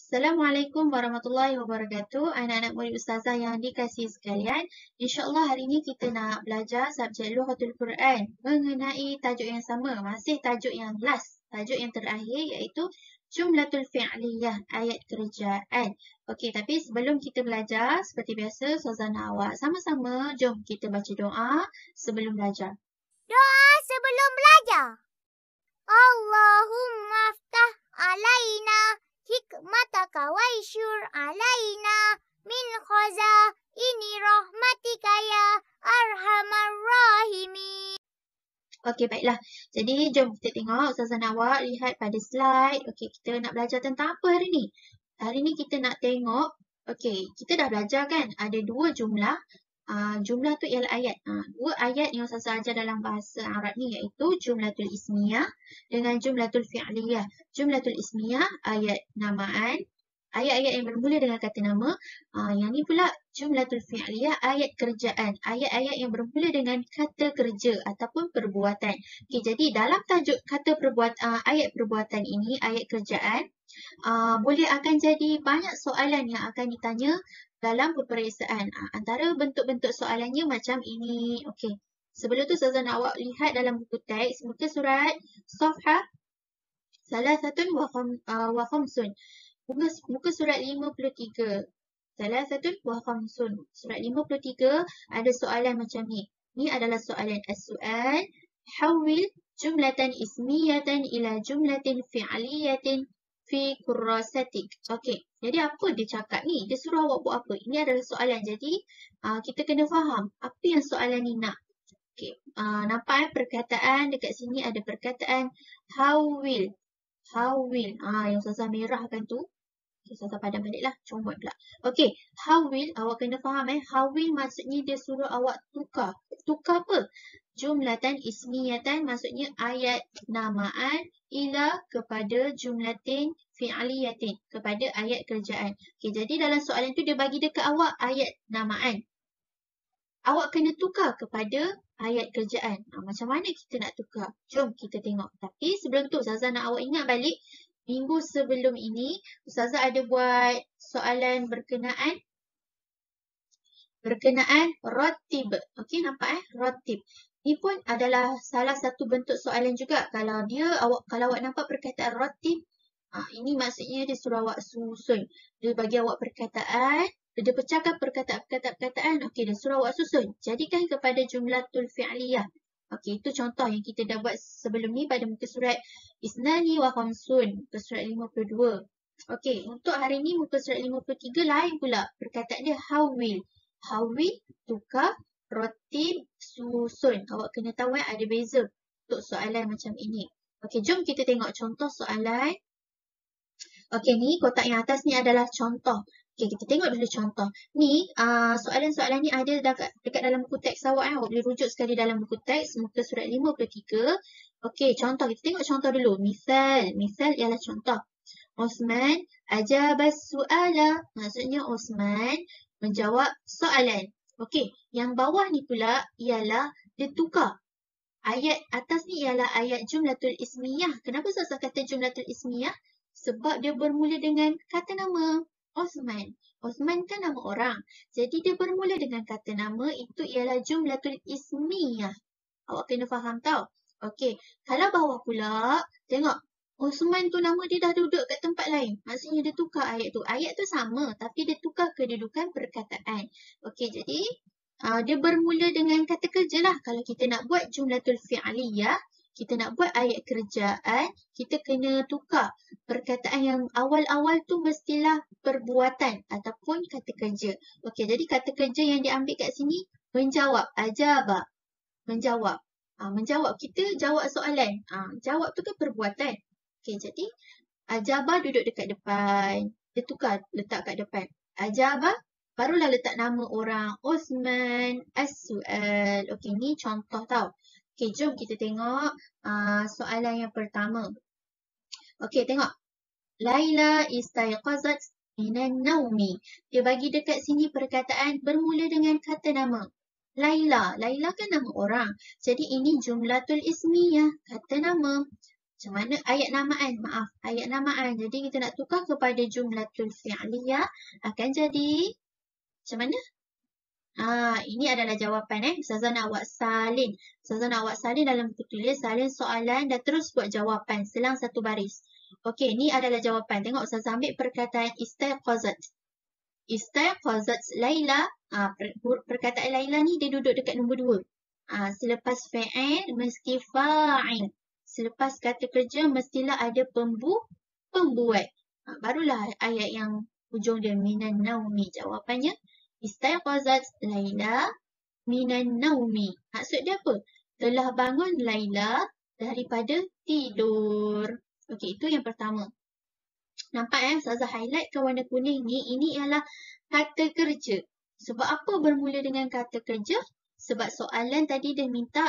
Assalamualaikum warahmatullahi wabarakatuh. Anak-anak murid ustazah yang dikasihi sekalian, insya-Allah hari ini kita nak belajar subjek Lughatul Quran mengenai tajuk yang sama, masih tajuk yang last, tajuk yang terakhir iaitu Jumlatul Fi'liyah, ayat kerjaan. Okey, tapi sebelum kita belajar seperti biasa, ustazah nak awak sama-sama jom kita baca doa sebelum belajar. Doa sebelum belajar. Allahumma aftah alaina hikmataka waishur alaina min khazaini rahmatika ya arhamar rahimin. Okey, baiklah. Jadi, jom kita tengok ustazah nak awak lihat pada slide. Okey, kita nak belajar tentang apa hari ni? Hari ni kita nak tengok, okey, kita dah belajar kan? Ada dua jumlah. Jumlah tu ialah ayat. Dua ayat yang ustazah ajar dalam bahasa Arab ni iaitu jumlatul ismiyah dengan jumlatul fi'liyah. Jumlatul ismiyah, ayat namaan. Ayat-ayat yang bermula dengan kata nama. Yang ni pula jumlatul fi'liyah, ayat kerjaan. Ayat-ayat yang bermula dengan kata kerja ataupun perbuatan. Okey, jadi dalam tajuk kata perbuatan, ayat perbuatan ini, ayat kerjaan, boleh akan jadi banyak soalan yang akan ditanya dalam peperiksaan. Antara bentuk-bentuk soalannya macam ini. Okey. Sebelum tu ustazah nak awak lihat dalam buku teks, muka surat Safhah Salasatun wa khamsun. Muka surat 53. Salasatun wa khamsun. Surat 53 ada soalan macam ni. Ni adalah soalan as-su'al. Hawil jumlatan ismiyatan ila jumlatin fi'aliyatin fi kurrasatik. Okey, jadi apa dia cakap ni? Dia suruh awak buat apa? Ini adalah soalan. Jadi, kita kena faham apa yang soalan ni nak. Okey, nampak perkataan dekat sini ada perkataan hawil. Hawil. Yang ustazah merahkan tu. Okay, ustazah padam baliklah. Comot pula. Okey, hawil, awak kena faham Hawil maksudnya dia suruh awak tukar. Tukar apa? Jumlatan ismiyatan maksudnya ayat namaan ila kepada jumlatin fi'aliyatin, kepada ayat kerjaan. Okey, jadi dalam soalan tu dia bagi dekat awak ayat namaan. Awak kena tukar kepada ayat kerjaan. Macam mana kita nak tukar? Jom kita tengok. Tapi sebelum tu ustazah nak awak ingat balik minggu sebelum ini ustazah ada buat soalan berkenaan ratib. Okey, nampak ratib. Ini pun adalah salah satu bentuk soalan juga. Kalau awak nampak perkataan ratib, ini maksudnya dia suruh awak susun. Dia bagi awak perkataan, dia pecahkan perkataan. Okey, dia suruh awak susun. Jadikan kepada jumlatul fi'liyah. Okey, itu contoh yang kita dah buat sebelum ni pada muka surat Isnani wa Khamsun, muka surat 52. Okey, untuk hari ni muka surat 53 lain pula. Perkataan dia hawil. Hawil, tukar, ratib, susun. Awak kena tahu ada beza untuk soalan macam ini. Okey, jom kita tengok contoh soalan. Okey, ni kotak yang atas ni adalah contoh. Okey, kita tengok dulu contoh. Ni, soalan-soalan ni ada dekat dalam buku teks awak. Awak boleh rujuk sekali dalam buku teks, muka surat 53. Okey, contoh. Kita tengok contoh dulu. Misal ialah contoh. Osman ajabas su'ala. Maksudnya Osman menjawab soalan. Okey, yang bawah ni pula ialah dia tukar. Ayat atas ni ialah ayat jumlatul ismiyah. Kenapa saya kata jumlatul ismiyah? Sebab dia bermula dengan kata nama. Osman. Osman kan nama orang. Jadi dia bermula dengan kata nama, itu ialah jumlatul ismiyah. Awak kena faham tau. Okey, kalau bawah pula, tengok. Osman tu nama dia dah duduk kat tempat lain. Maksudnya dia tukar ayat tu. Ayat tu sama, tapi dia tukar kedudukan perkataan. Okey, jadi dia bermula dengan kata kerja lah. Kalau kita nak buat jumlatul fi'liyah, kita nak buat ayat kerjaan, kita kena tukar. Perkataan yang awal-awal tu mestilah perbuatan ataupun kata kerja. Okey, jadi kata kerja yang diambil kat sini, menjawab. Ajaba. Menjawab. Menjawab. Kita jawab soalan. Jawab tu kan perbuatan. Okey, jadi ajaba duduk dekat depan. Dia tukar letak kat depan. Ajaba, barulah letak nama orang. Osman as-su'al. Okey, ni contoh tau. Okey, jom kita tengok soalan yang pertama. Okey, tengok. Laila istayqazat minan naumi. Dia bagi dekat sini perkataan bermula dengan kata nama. Laila. Laila kan nama orang. Jadi ini jumlatul ismiyah, kata nama. Macam mana ayat namaan? Maaf, ayat namaan. Jadi kita nak tukar kepada jumlatul fi'liyah. Akan jadi macam mana? Ini adalah jawapan Ustazah nak buat salin. Ustazah nak buat salin dalam buku tulis, salin soalan dan terus buat jawapan selang satu baris. Okey, ni adalah jawapan. Tengok Ustazah ambil perkataan istaiqazat. Istaiqazat Laila. Perkataan Laila ni dia duduk dekat nombor 2. Selepas fa'il mesti fa'il. Selepas kata kerja mestilah ada pembuat. Barulah ayat yang hujung dia minan naumi. Jawapannya istaiqazat Laila minan naumi. Maksud dia apa? Telah bangun Laila daripada tidur. Okey, itu yang pertama. Nampak Ustazah highlight ke warna kuning ni. Ini ialah kata kerja. Sebab apa bermula dengan kata kerja? Sebab soalan tadi dia minta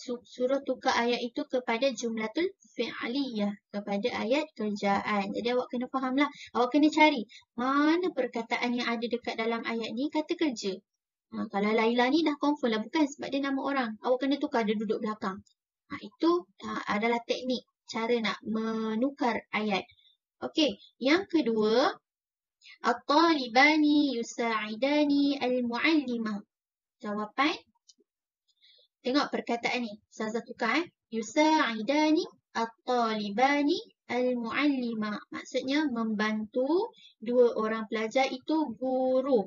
suruh tukar ayat itu kepada jumlatul fi'liyah, kepada ayat kerjaan. Jadi awak kena fahamlah. Awak kena cari mana perkataan yang ada dekat dalam ayat ni kata kerja. Kalau Laila ni dah confirm lah, bukan sebab dia nama orang. Awak kena tukar dia duduk belakang. Itu adalah teknik cara nak menukar ayat. Okey, yang kedua, at-talibani yusa'idani al-mu'allimah. Jawapan, tengok perkataan ni. Ustazah tukar Yusa'idani at-talibani al-mu'allimah. Maksudnya membantu dua orang pelajar itu guru.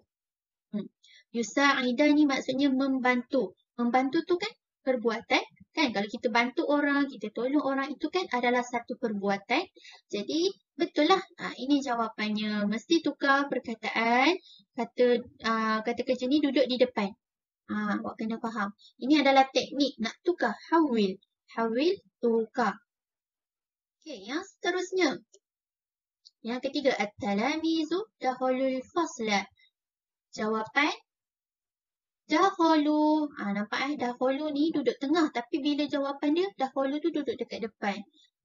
Yusa'idani maksudnya membantu. Membantu tu kan perbuatan. Kan kalau kita bantu orang, kita tolong orang itu kan adalah satu perbuatan. Jadi betul lah. Ini jawapannya. Mesti tukar perkataan. Kata kerja ni duduk di depan. Awak kena faham. Ini adalah teknik nak tukar. Hawil. Hawil, tukar. Okey, yang seterusnya. Yang ketiga. At-talamizu dakhalul fasla. Jawapan. Dakhalu. Nampak dakhalu ni duduk tengah. Tapi bila jawapan dia, dakhalu tu duduk dekat depan.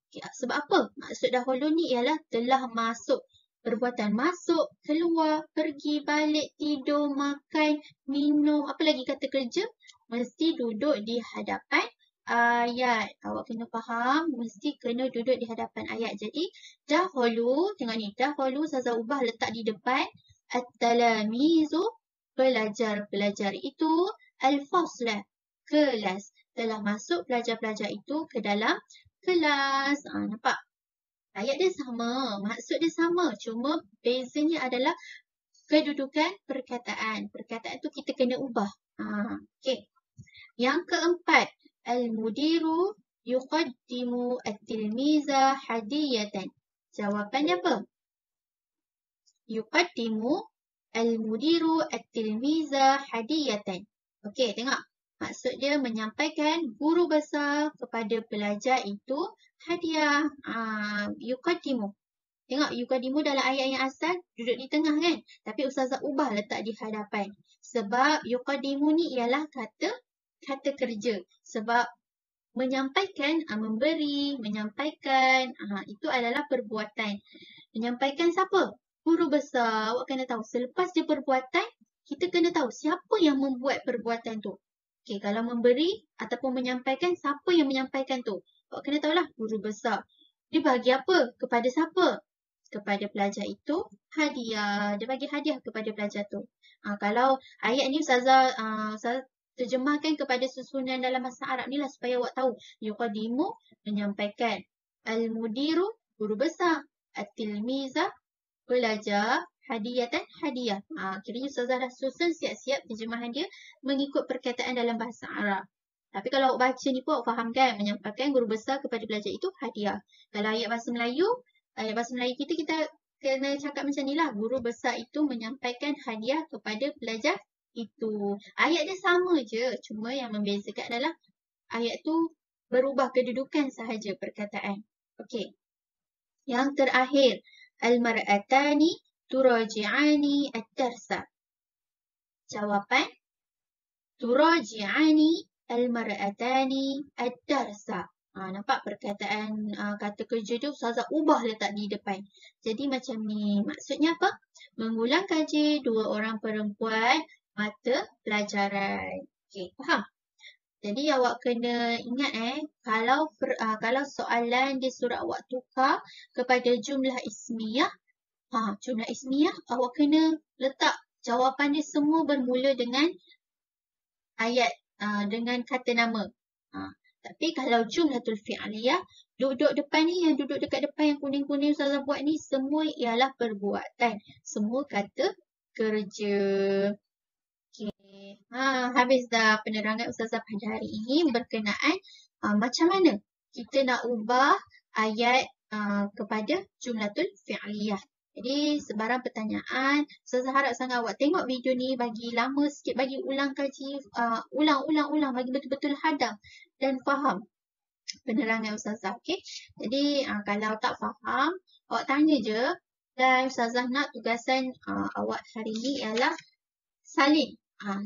Okay, sebab apa? Maksud dahulu ni ialah telah masuk. Perbuatan masuk, keluar, pergi, balik, tidur, makan, minum. Apa lagi kata kerja? Mesti duduk di hadapan ayat. Awak kena faham. Mesti kena duduk di hadapan ayat. Jadi dahulu, tengok ni. Dahulu Ustazah ubah letak di depan. At-talamizu, pelajar-pelajar itu. Al-faslah, kelas. Telah masuk pelajar-pelajar itu ke dalam kelas. Nampak? Ayat dia sama. Maksud dia sama. Cuma bezanya adalah kedudukan perkataan. Perkataan tu kita kena ubah. Okey. Yang keempat. Al-mudiru yuqaddimu at-tilmiza hadiyatan. Jawapannya apa? Yuqaddimu al-mudiru at-tilmiza hadiyatan. Okey, tengok. Maksud dia menyampaikan guru besar kepada pelajar itu hadiah. Yuqaddimu. Tengok yuqaddimu dalam ayat yang asal duduk di tengah kan. Tapi Ustazah ubah letak di hadapan. Sebab yuqaddimu ni ialah kata kerja. Sebab menyampaikan, memberi, menyampaikan. Itu adalah perbuatan. Menyampaikan siapa? Guru besar. Awak kena tahu. Selepas dia perbuatan, kita kena tahu siapa yang membuat perbuatan tu. Okey, kalau memberi ataupun menyampaikan, siapa yang menyampaikan tu? Awak kena tahulah, guru besar. Dia bagi apa? Kepada siapa? Kepada pelajar itu, hadiah. Dia bagi hadiah kepada pelajar tu. Kalau ayat ni Ustazah terjemahkan kepada susunan dalam bahasa Arab ni lah supaya awak tahu. Yuqaddimu, menyampaikan. Al-mudiru, guru besar. At-tilmiza, pelajar. Hadiyatan, hadiah. Kiranya Ustazah dah susun siap-siap terjemahan dia mengikut perkataan dalam bahasa Arab. Tapi kalau awak baca ni pun awak faham kan? Menyampaikan guru besar kepada pelajar itu hadiah. Kalau ayat bahasa Melayu kita kena cakap macam ni lah. Guru besar itu menyampaikan hadiah kepada pelajar itu. Ayat dia sama je. Cuma yang membezakan adalah ayat tu berubah kedudukan sahaja perkataan. Okey. Yang terakhir. Al-mar'atani turaji'ani ad-darsa. Jawapan. Turaji'ani al-mar'atani ad-darsa. Nampak perkataan kata kerja tu Ustazah ubah letak di depan. Jadi macam ni. Maksudnya apa? Mengulang kaji dua orang perempuan mata pelajaran. Okey, faham? Jadi awak kena ingat kalau soalan dia suruh awak tukar kepada jumlah ismiyah, jumlah ismiyah awak kena letak jawapan dia semua bermula dengan ayat dengan kata nama. Tapi kalau jumlatul fi'liyah, duduk depan ni, yang duduk dekat depan yang kuning-kuning Ustazah buat ni, semua ialah perbuatan. Semua kata kerja. Okay. Habis dah penerangan Ustazah pada hari ini berkenaan macam mana kita nak ubah ayat kepada jumlatul fi'liyah. Jadi sebarang pertanyaan, Ustazah harap sangat awak tengok video ni, bagi lama sikit, bagi ulang kaji, ulang, bagi betul-betul hadam dan faham penerangan Ustazah. Okay? Jadi kalau tak faham, awak tanya je. Dan Ustazah nak tugasan awak hari ni ialah salin.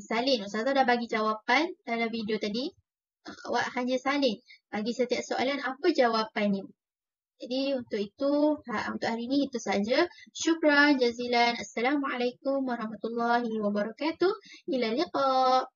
Salin. Ustazah dah bagi jawapan dalam video tadi. Awak hanya salin. Bagi setiap soalan apa jawapannya. Jadi untuk itu, untuk hari ini itu saja. Syukran jazilan. Assalamualaikum warahmatullahi wabarakatuh. Ila liqa.